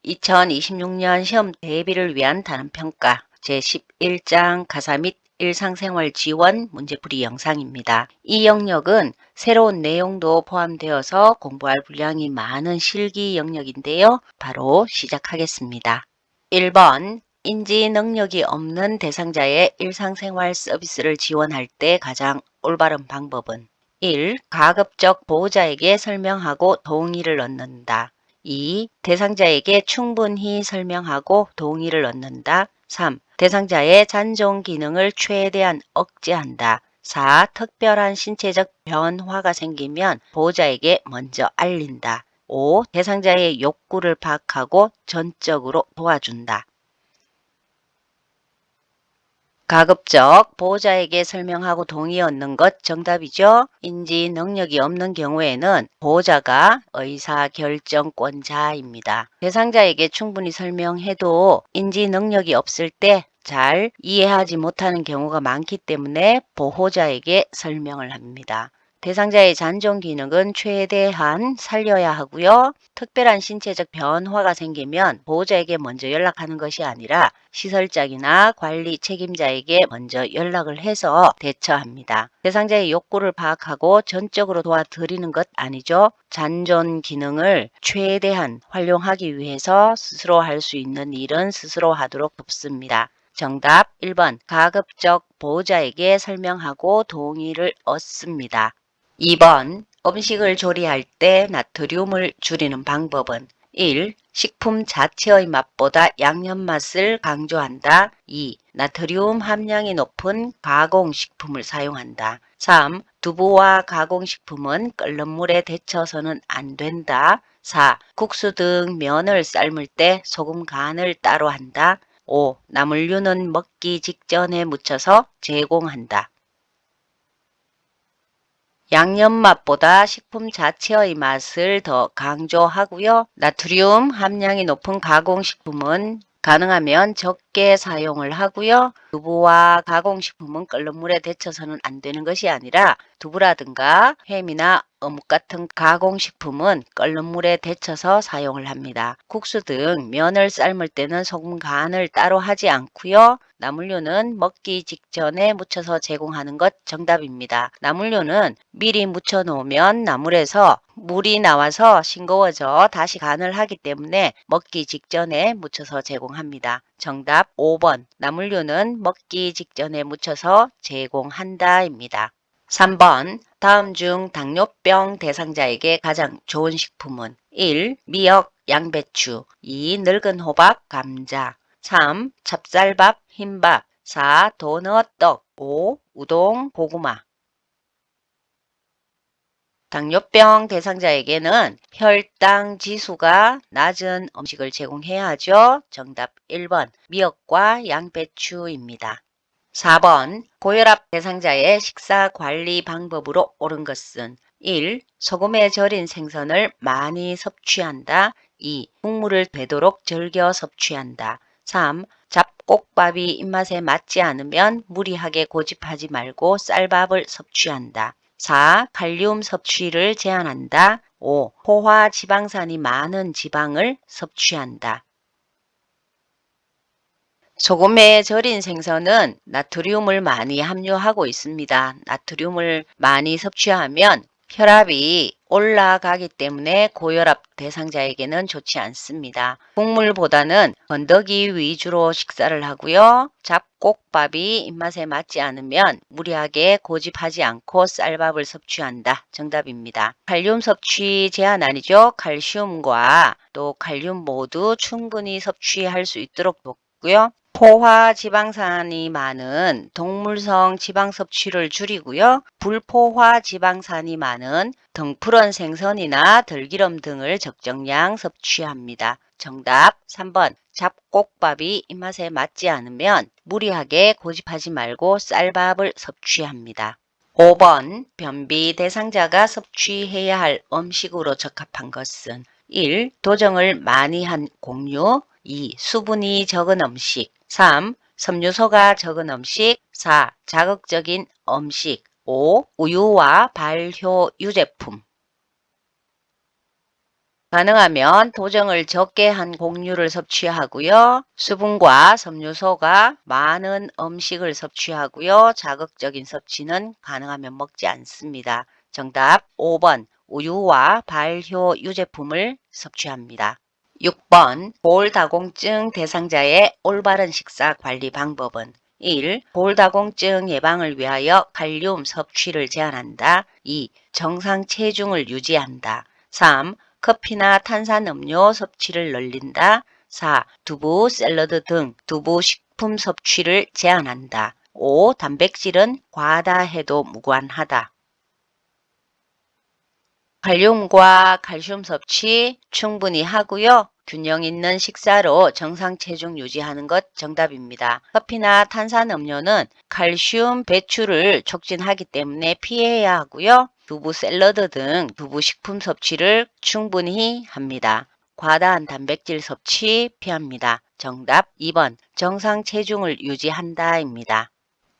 2026년 시험 대비를 위한 단원평가 제11장 가사 및 일상생활 지원 문제풀이 영상입니다. 이 영역은 새로운 내용도 포함되어서 공부할 분량이 많은 실기 영역인데요. 바로 시작하겠습니다. 1번 인지 능력이 없는 대상자의 일상생활 서비스를 지원할 때 가장 올바른 방법은 1. 가급적 보호자에게 설명하고 동의를 얻는다. 2. 대상자에게 충분히 설명하고 동의를 얻는다. 3. 대상자의 잔존 기능을 최대한 억제한다. 4. 특별한 신체적 변화가 생기면 보호자에게 먼저 알린다. 5. 대상자의 욕구를 파악하고 전적으로 도와준다. 가급적 보호자에게 설명하고 동의 얻는 것 정답이죠. 인지 능력이 없는 경우에는 보호자가 의사결정권자입니다. 대상자에게 충분히 설명해도 인지 능력이 없을 때 잘 이해하지 못하는 경우가 많기 때문에 보호자에게 설명을 합니다. 대상자의 잔존 기능은 최대한 살려야 하고요. 특별한 신체적 변화가 생기면 보호자에게 먼저 연락하는 것이 아니라 시설장이나 관리 책임자에게 먼저 연락을 해서 대처합니다. 대상자의 욕구를 파악하고 전적으로 도와드리는 것 아니죠. 잔존 기능을 최대한 활용하기 위해서 스스로 할 수 있는 일은 스스로 하도록 돕습니다. 정답 1번 가급적 보호자에게 설명하고 동의를 얻습니다. 2번 음식을 조리할 때 나트륨을 줄이는 방법은 1. 식품 자체의 맛보다 양념 맛을 강조한다. 2. 나트륨 함량이 높은 가공식품을 사용한다. 3. 두부와 가공식품은 끓는 물에 데쳐서는 안 된다. 4. 국수 등 면을 삶을 때 소금 간을 따로 한다. 5. 나물류는 먹기 직전에 묻혀서 제공한다. 양념 맛보다 식품 자체의 맛을 더 강조하고요. 나트륨 함량이 높은 가공식품은 가능하면 적게 사용을 하고요. 두부와 가공식품은 끓는 물에 데쳐서는 안 되는 것이 아니라 두부라든가 햄이나 어묵 같은 가공식품은 끓는 물에 데쳐서 사용을 합니다. 국수 등 면을 삶을 때는 소금 간을 따로 하지 않고요. 나물류는 먹기 직전에 묻혀서 제공하는 것 정답입니다. 나물류는 미리 묻혀 놓으면 나물에서 물이 나와서 싱거워져 다시 간을 하기 때문에 먹기 직전에 묻혀서 제공합니다. 정답 5번 나물류는 먹기 직전에 묻혀서 제공한다입니다. 3번 다음 중 당뇨병 대상자에게 가장 좋은 식품은 1. 미역, 양배추 2. 늙은 호박, 감자 3. 찹쌀밥, 흰밥 4. 도넛, 떡 5. 우동, 고구마 당뇨병 대상자에게는 혈당 지수가 낮은 음식을 제공해야 하죠. 정답 1번 미역과 양배추입니다. 4번 고혈압 대상자의 식사 관리 방법으로 옳은 것은 1. 소금에 절인 생선을 많이 섭취한다. 2. 국물을 되도록 즐겨 섭취한다. 3. 잡곡밥이 입맛에 맞지 않으면 무리하게 고집하지 말고 쌀밥을 섭취한다. 4. 칼륨 섭취를 제한한다. 5. 포화 지방산이 많은 지방을 섭취한다. 소금에 절인 생선은 나트륨을 많이 함유하고 있습니다. 나트륨을 많이 섭취하면 혈압이 올라가기 때문에 고혈압 대상자에게는 좋지 않습니다. 국물보다는 건더기 위주로 식사를 하고요. 잡곡밥이 입맛에 맞지 않으면 무리하게 고집하지 않고 쌀밥을 섭취한다. 정답입니다. 칼륨 섭취 제한 아니죠. 칼슘과 또 칼륨 모두 충분히 섭취할 수 있도록 돕고요. 포화 지방산이 많은 동물성 지방 섭취를 줄이고요. 불포화 지방산이 많은 등푸른 생선이나 들기름 등을 적정량 섭취합니다. 정답 3번 잡곡밥이 입맛에 맞지 않으면 무리하게 고집하지 말고 쌀밥을 섭취합니다. 5번 변비 대상자가 섭취해야 할 음식으로 적합한 것은 1. 도정을 많이 한 곡류 2. 수분이 적은 음식 3. 섬유소가 적은 음식 4. 자극적인 음식 5. 우유와 발효 유제품 가능하면 도정을 적게 한 곡류를 섭취하고요. 수분과 섬유소가 많은 음식을 섭취하고요. 자극적인 섭취는 가능하면 먹지 않습니다. 정답 5번. 우유와 발효 유제품을 섭취합니다. 6번 골다공증 대상자의 올바른 식사 관리 방법은 1. 골다공증 예방을 위하여 칼륨 섭취를 제한한다. 2. 정상 체중을 유지한다. 3. 커피나 탄산음료 섭취를 늘린다. 4. 두부, 샐러드 등 두부 식품 섭취를 제한한다. 5. 단백질은 과다해도 무관하다. 칼륨과 칼슘 섭취 충분히 하고요. 균형 있는 식사로 정상 체중 유지하는 것 정답입니다. 커피나 탄산음료는 칼슘 배출을 촉진하기 때문에 피해야 하고요. 두부 샐러드 등 두부 식품 섭취를 충분히 합니다. 과다한 단백질 섭취 피합니다. 정답 2번 정상 체중을 유지한다입니다.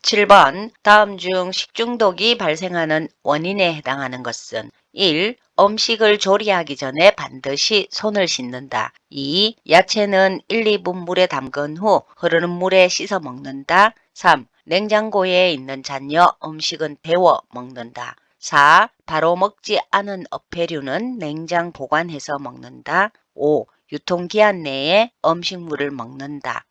7번 다음 중 식중독이 발생하는 원인에 해당하는 것은 1. 음식을 조리하기 전에 반드시 손을 씻는다. 2. 야채는 1, 2분 물에 담근 후 흐르는 물에 씻어 먹는다. 3. 냉장고에 있는 잔여 음식은 데워 먹는다. 4. 바로 먹지 않은 어패류는 냉장 보관해서 먹는다. 5. 유통기한 내에 음식물을 먹는다.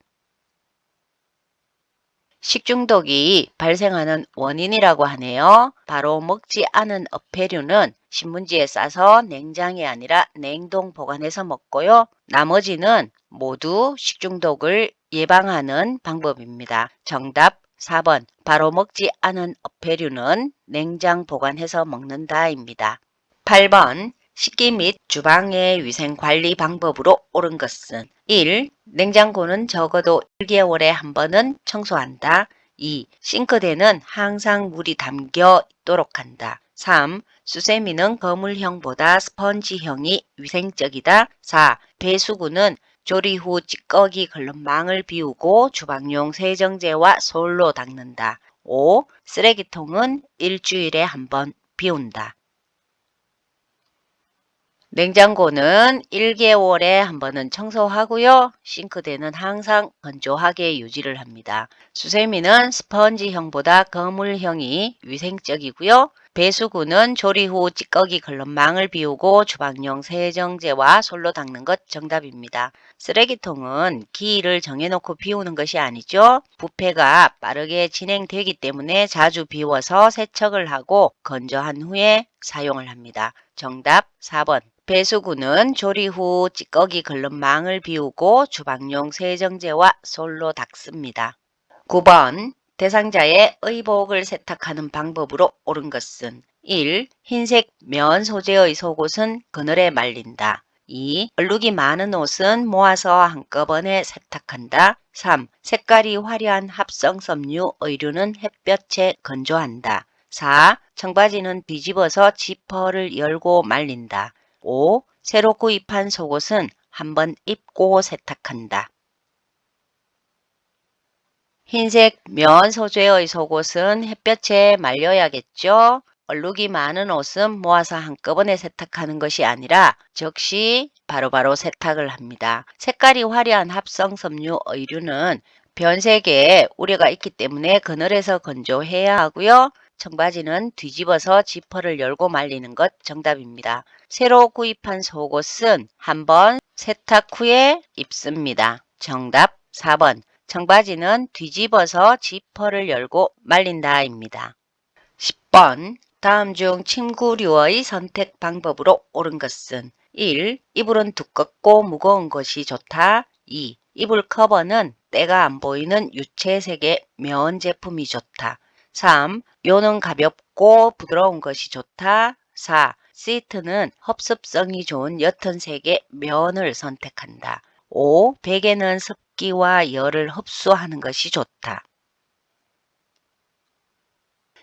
식중독이 발생하는 원인이라고 하네요. 바로 먹지 않은 어패류는 신문지에 싸서 냉장이 아니라 냉동 보관해서 먹고요. 나머지는 모두 식중독을 예방하는 방법입니다. 정답 4번 바로 먹지 않은 어패류는 냉장 보관해서 먹는다입니다. 8번 식기 및 주방의 위생 관리 방법으로 옳은 것은 1. 냉장고는 적어도 1개월에 한 번은 청소한다. 2. 싱크대는 항상 물이 담겨 있도록 한다. 3. 수세미는 거물형보다 스펀지형이 위생적이다. 4. 배수구는 조리 후 찌꺼기 긁는 망을 비우고 주방용 세정제와 솔로 닦는다. 5. 쓰레기통은 일주일에 한 번 비운다. 냉장고는 1개월에 한 번은 청소하고요. 싱크대는 항상 건조하게 유지를 합니다. 수세미는 스펀지형보다 거물형이 위생적이고요. 배수구는 조리 후 찌꺼기 긁는 망을 비우고 주방용 세정제와 솔로 닦는 것 정답입니다. 쓰레기통은 기일을 정해놓고 비우는 것이 아니죠. 부패가 빠르게 진행되기 때문에 자주 비워서 세척을 하고 건조한 후에 사용을 합니다. 정답 4번. 배수구는 조리 후 찌꺼기 긁는 망을 비우고 주방용 세정제와 솔로 닦습니다. 9번 대상자의 의복을 세탁하는 방법으로 옳은 것은 1. 흰색 면 소재의 속옷은 그늘에 말린다. 2. 얼룩이 많은 옷은 모아서 한꺼번에 세탁한다. 3. 색깔이 화려한 합성 섬유 의류는 햇볕에 건조한다. 4. 청바지는 뒤집어서 지퍼를 열고 말린다. 5. 새로 구입한 속옷은 한번 입고 세탁한다. 흰색 면 소재의 속옷은 햇볕에 말려야겠죠. 얼룩이 많은 옷은 모아서 한꺼번에 세탁하는 것이 아니라 즉시 바로바로 세탁을 합니다. 색깔이 화려한 합성 섬유 의류는 변색에 우려가 있기 때문에 그늘에서 건조해야 하고요. 청바지는 뒤집어서 지퍼를 열고 말리는 것 정답입니다. 새로 구입한 속옷은 한번 세탁 후에 입습니다. 정답 4번. 청바지는 뒤집어서 지퍼를 열고 말린다입니다. 10번 다음 중 침구류의 선택 방법으로 옳은 것은 1. 이불은 두껍고 무거운 것이 좋다. 2. 이불 커버는 때가 안 보이는 유채색의 면 제품이 좋다. 3. 요는 가볍고 부드러운 것이 좋다. 4. 시트는 흡습성이 좋은 옅은 색의 면을 선택한다. 5. 베개는 습기와 열을 흡수하는 것이 좋다.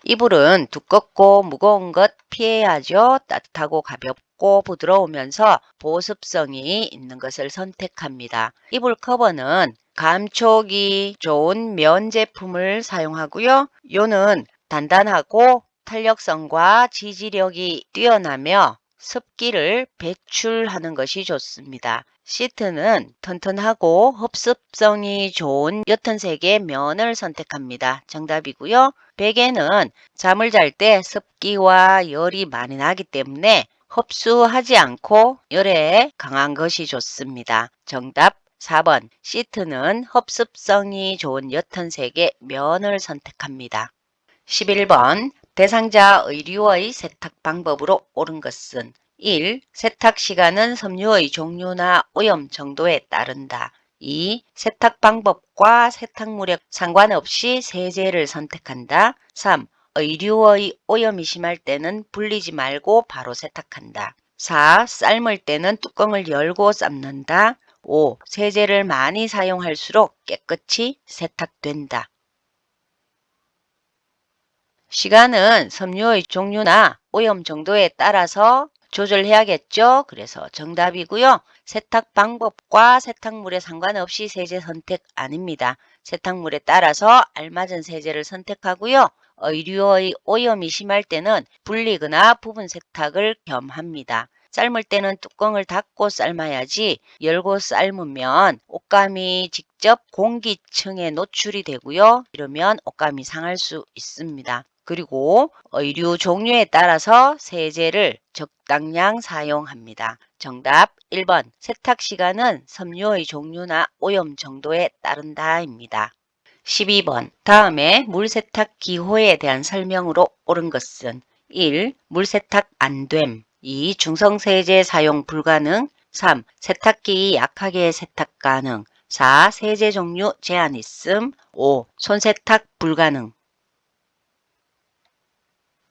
이불은 두껍고 무거운 것 피해야죠. 따뜻하고 가볍고 부드러우면서 보습성이 있는 것을 선택합니다. 이불 커버는 감촉이 좋은 면 제품을 사용하고요. 요는 단단하고 탄력성과 지지력이 뛰어나며 습기를 배출하는 것이 좋습니다. 시트는 튼튼하고 흡습성이 좋은 옅은 색의 면을 선택합니다. 정답이고요. 베개는 잠을 잘 때 습기와 열이 많이 나기 때문에 흡수하지 않고 열에 강한 것이 좋습니다. 정답 4번. 시트는 흡습성이 좋은 옅은 색의 면을 선택합니다. 11번. 대상자 의류의 세탁 방법으로 옳은 것은 1. 세탁 시간은 섬유의 종류나 오염 정도에 따른다. 2. 세탁 방법과 세탁물에 상관없이 세제를 선택한다. 3. 의류의 오염이 심할 때는 불리지 말고 바로 세탁한다. 4. 삶을 때는 뚜껑을 열고 삶는다. 5. 세제를 많이 사용할수록 깨끗이 세탁된다. 시간은 섬유의 종류나 오염 정도에 따라서 조절해야겠죠. 그래서 정답이고요. 세탁 방법과 세탁물에 상관없이 세제 선택 아닙니다. 세탁물에 따라서 알맞은 세제를 선택하고요. 의류의 오염이 심할 때는 불리거나 부분 세탁을 겸합니다. 삶을 때는 뚜껑을 닫고 삶아야지 열고 삶으면 옷감이 직접 공기층에 노출이 되고요. 이러면 옷감이 상할 수 있습니다. 그리고 의류 종류에 따라서 세제를 적당량 사용합니다. 정답 1번. 세탁 시간은 섬유의 종류나 오염 정도에 따른다입니다. 12번. 다음에 물세탁 기호에 대한 설명으로 옳은 것은 1. 물세탁 안됨. 2. 중성세제 사용 불가능. 3. 세탁기 약하게 세탁 가능. 4. 세제 종류 제한 있음. 5. 손세탁 불가능.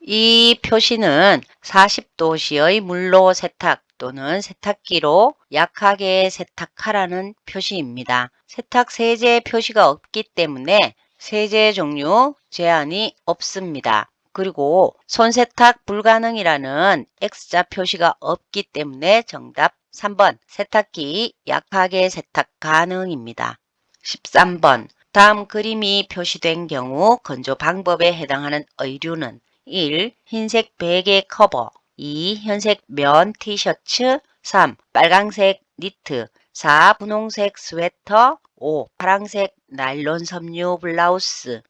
이 표시는 40도 시의 물로 세탁 또는 세탁기로 약하게 세탁하라는 표시입니다. 세탁 세제 표시가 없기 때문에 세제 종류 제한이 없습니다. 그리고 손세탁 불가능이라는 X자 표시가 없기 때문에 정답 3번 세탁기 약하게 세탁 가능입니다. 13번 다음 그림이 표시된 경우 건조 방법에 해당하는 의류는 1. 흰색 베개 커버 2. 현색 면 티셔츠 3. 빨강색 니트 4. 분홍색 스웨터 5. 파랑색 나일론 섬유 블라우스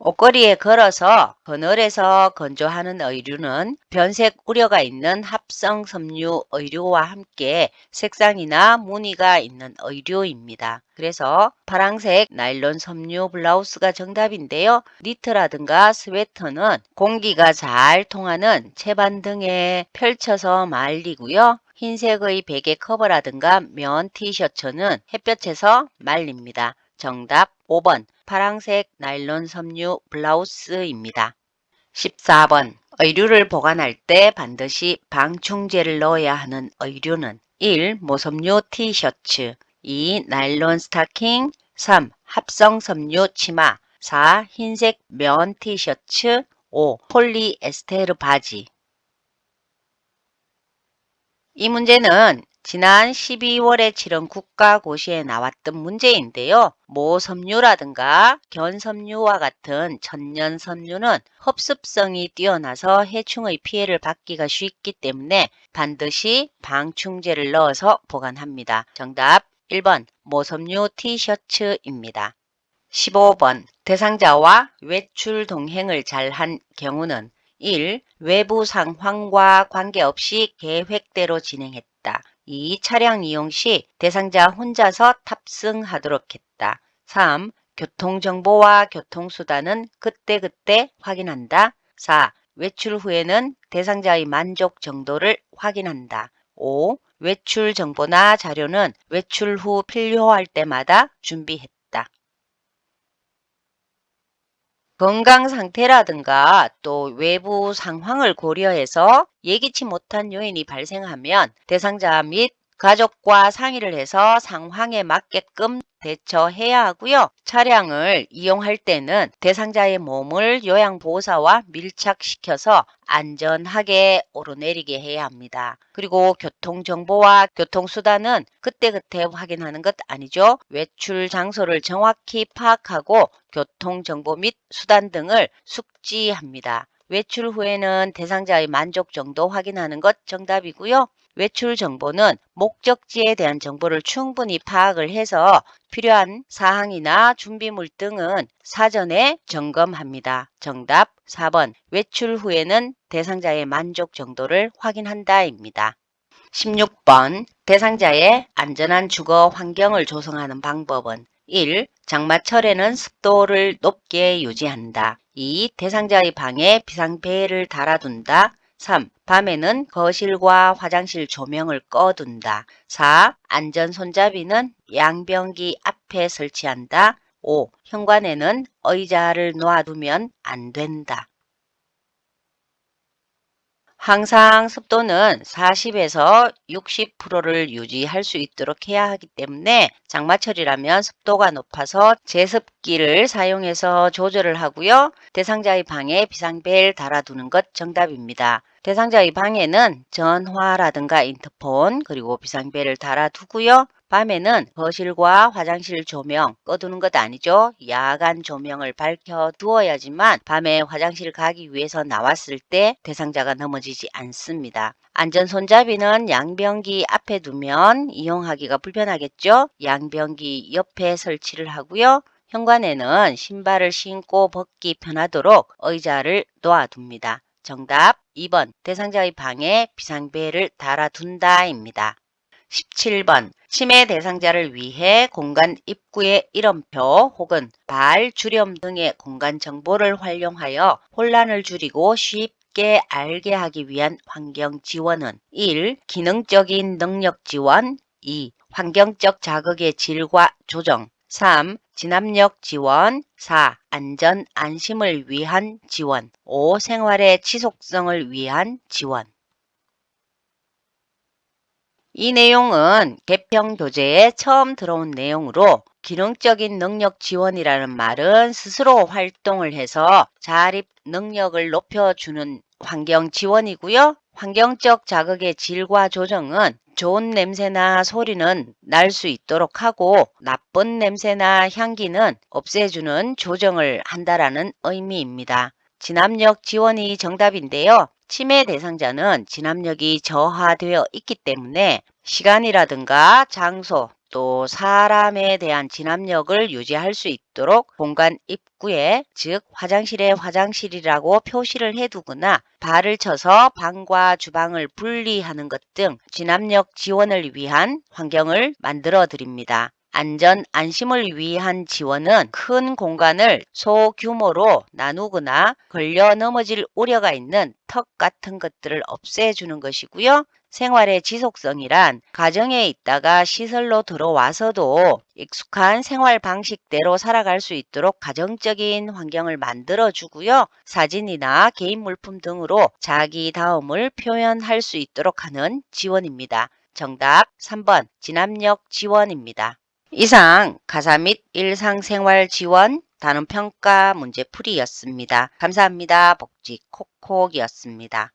옷걸이에 걸어서 그늘에서 건조하는 의류는 변색 우려가 있는 합성 섬유 의류와 함께 색상이나 무늬가 있는 의류입니다. 그래서 파란색 나일론 섬유 블라우스가 정답인데요. 니트라든가 스웨터는 공기가 잘 통하는 채반 등에 펼쳐서 말리고요. 흰색의 베개 커버라든가 면 티셔츠는 햇볕에서 말립니다. 정답 5번 파란색 나일론 섬유 블라우스입니다. 14번 의류를 보관할 때 반드시 방충제를 넣어야 하는 의류는 1. 모섬유 티셔츠 2. 나일론 스타킹 3. 합성 섬유 치마 4. 흰색 면 티셔츠 5. 폴리에스테르 바지 이 문제는 지난 12월에 치른 국가고시에 나왔던 문제인데요. 모섬유라든가 견섬유와 같은 천연섬유는 흡습성이 뛰어나서 해충의 피해를 받기가 쉽기 때문에 반드시 방충제를 넣어서 보관합니다. 정답 1번 모섬유 티셔츠입니다. 15번 대상자와 외출 동행을 잘한 경우는 1. 외부 상황과 관계없이 계획대로 진행했다. 2. 차량 이용 시 대상자 혼자서 탑승하도록 했다. 3. 교통정보와 교통수단은 그때그때 확인한다. 4. 외출 후에는 대상자의 만족 정도를 확인한다. 5. 외출 정보나 자료는 외출 후 필요할 때마다 준비했다. 건강 상태라든가 또 외부 상황을 고려해서 예기치 못한 요인이 발생하면 대상자 및 가족과 상의를 해서 상황에 맞게끔 대처해야 하고요. 차량을 이용할 때는 대상자의 몸을 요양보호사와 밀착시켜서 안전하게 오르내리게 해야 합니다. 그리고 교통정보와 교통수단은 그때그때 확인하는 것 아니죠. 외출 장소를 정확히 파악하고 교통정보 및 수단 등을 숙지합니다. 외출 후에는 대상자의 만족 정도 확인하는 것 정답이고요. 외출 정보는 목적지에 대한 정보를 충분히 파악을 해서 필요한 사항이나 준비물 등은 사전에 점검합니다. 정답 4번. 외출 후에는 대상자의 만족 정도를 확인한다입니다. 16번. 대상자의 안전한 주거 환경을 조성하는 방법은 1. 장마철에는 습도를 높게 유지한다. 2. 대상자의 방에 비상벨을 달아둔다. 3. 밤에는 거실과 화장실 조명을 꺼둔다. 4. 안전 손잡이는 양변기 앞에 설치한다. 5. 현관에는 의자를 놓아두면 안 된다. 항상 습도는 40에서 60%를 유지할 수 있도록 해야 하기 때문에 장마철이라면 습도가 높아서 제습기를 사용해서 조절을 하고요. 대상자의 방에 비상벨 달아두는 것 정답입니다. 대상자의 방에는 전화라든가 인터폰 그리고 비상벨을 달아두고요. 밤에는 거실과 화장실 조명 꺼두는 것 아니죠. 야간 조명을 밝혀 두어야지만 밤에 화장실 가기 위해서 나왔을 때 대상자가 넘어지지 않습니다. 안전 손잡이는 양변기 앞에 두면 이용하기가 불편하겠죠. 양변기 옆에 설치를 하고요. 현관에는 신발을 신고 벗기 편하도록 의자를 놓아둡니다. 정답 2번. 대상자의 방에 비상벨을 달아둔다입니다. 17번. 치매 대상자를 위해 공간 입구의 이름표 혹은 발, 주렴 등의 공간 정보를 활용하여 혼란을 줄이고 쉽게 알게 하기 위한 환경 지원은 1. 기능적인 능력 지원 2. 환경적 자극의 질과 조정 3. 진압력 지원 4. 안전 안심을 위한 지원 5. 생활의 지속성을 위한 지원 이 내용은 개평 교재에 처음 들어온 내용으로 기능적인 능력 지원이라는 말은 스스로 활동을 해서 자립 능력을 높여주는 환경 지원이고요. 환경적 자극의 질과 조정은 좋은 냄새나 소리는 날 수 있도록 하고 나쁜 냄새나 향기는 없애주는 조정을 한다라는 의미입니다. 진압력 지원이 정답인데요. 치매 대상자는 진압력이 저하되어 있기 때문에 시간이라든가 장소 또 사람에 대한 진압력을 유지할 수 있도록 공간 입구에 즉 화장실에 화장실이라고 표시를 해두거나 발을 쳐서 방과 주방을 분리하는 것 등 진압력 지원을 위한 환경을 만들어 드립니다. 안전 안심을 위한 지원은 큰 공간을 소규모로 나누거나 걸려 넘어질 우려가 있는 턱 같은 것들을 없애주는 것이고요. 생활의 지속성이란 가정에 있다가 시설로 들어와서도 익숙한 생활 방식대로 살아갈 수 있도록 가정적인 환경을 만들어주고요. 사진이나 개인 물품 등으로 자기다움을 표현할 수 있도록 하는 지원입니다. 정답 3번 진압력 지원입니다. 이상 가사 및 일상생활 지원 단원평가 문제풀이였습니다. 감사합니다. 복지 콕콕이었습니다.